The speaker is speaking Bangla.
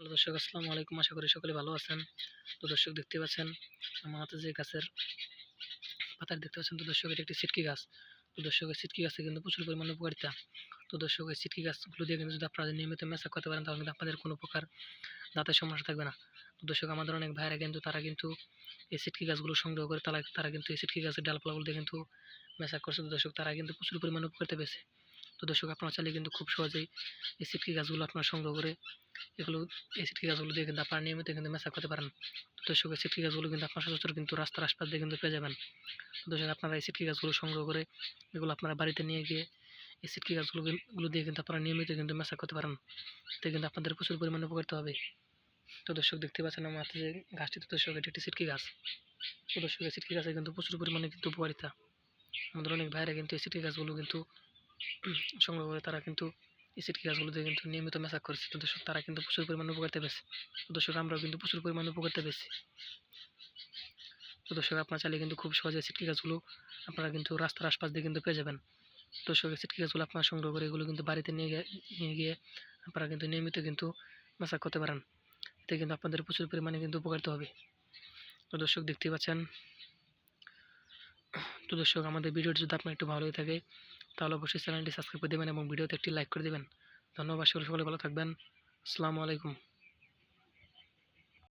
হ্যালো দর্শক, আসসালামু আলাইকুম। আশা করি সকলে ভালো আছেন। তো দর্শক, দেখতে পাচ্ছেন আমার হাতে যে গাছের পাতা দেখতে পাচ্ছেন। তো দর্শক, এটা একটি সিটকি গাছ। তো দর্শক, এই সিটকি গাছে কিন্তু প্রচুর পরিমাণে উপকারিতা। তো দর্শক, এই সিটকি গাছগুলো দিয়ে কিন্তু যদি আপনারা নিয়মিত মেসাক করতে পারেন, তাহলে কিন্তু আপনাদের কোনো প্রকার দাঁতের সমস্যা থাকবে না। তো দর্শক, আমাদের অনেক ভাইয়েরা কিন্তু তারা কিন্তু এই সিটকি গাছগুলো সংগ্রহ করে তারা কিন্তু এই সিটকি গাছের ডালপালাগুলো দিয়ে কিন্তু মেসাক করছে। তো দর্শক, তারা কিন্তু প্রচুর পরিমাণে উপকারিতা পেয়েছে। তো দর্শক, আপনারা চাইলে কিন্তু খুব সহজেই এই সিটকি গাছগুলো আপনারা সংগ্রহ করে এগুলো এই সিটকি গাছগুলো দিয়ে কিন্তু আপনারা নিয়মিত কিন্তু মেসাক করতে পারেন। তো দর্শক, এই সিটকি গাছগুলো কিন্তু আপনার সচরাচর কিন্তু রাস্তার আশপাশ দিয়ে কিন্তু পেয়ে যাবেন। তো দর্শক, আপনারা এই সিটকি গাছগুলো সংগ্রহ করে এগুলো আপনারা বাড়িতে নিয়ে গিয়ে এই সিটকি গাছগুলো দিয়ে কিন্তু আপনারা নিয়মিত কিন্তু মেসাক করতে পারেন। এতে কিন্তু আপনাদের প্রচুর পরিমাণে উপকারিতা হবে। তো দর্শক, দেখতে পাচ্ছেন আমার হাতে যে গাছটি, তো দর্শক, এটি একটি সিটকি গাছ। তো দর্শক, এই সিটকি গাছে কিন্তু প্রচুর পরিমাণে কিন্তু উপকারিতা। আমাদের অনেক ভাইরা কিন্তু এই সিটকি গাছগুলো কিন্তু সংগ্রহ করে তারা কিন্তু এই সিটকি গাছগুলো দিয়ে কিন্তু নিয়মিত মেসাক করছে। তো দর্শক, তারা কিন্তু প্রচুর পরিমাণে উপকারিতা পেয়েছে। তো দর্শক, আমরাও কিন্তু প্রচুর পরিমাণে উপকারিতা পেয়েছি। তো দর্শক, আপনারা চাইলে কিন্তু খুব সহজে সিটকি গাছগুলো আপনারা কিন্তু রাস্তার আশপাশ দিয়ে কিন্তু পেয়ে যাবেন। দর্শক, এই সিটকি গাছগুলো আপনারা সংগ্রহ করে এগুলো কিন্তু বাড়িতে নিয়ে গিয়ে আপনারা কিন্তু নিয়মিত কিন্তু মেসাক করতে পারেন। এতে কিন্তু আপনাদের প্রচুর পরিমাণে কিন্তু উপকারিতা হবে। তো দর্শক, দেখতেই পাচ্ছেন। তো দর্শক, আমাদের ভিডিওটি যদি আপনার একটু ভালো হয়ে থাকে, তাহলে অবশ্যই চ্যানেলটি সাবস্ক্রাইব করে দেবেন এবং ভিডিওতে একটি লাইক করে দেবেন। ধন্যবাদ। সকলে ভালো থাকবেন। আসসালামু আলাইকুম।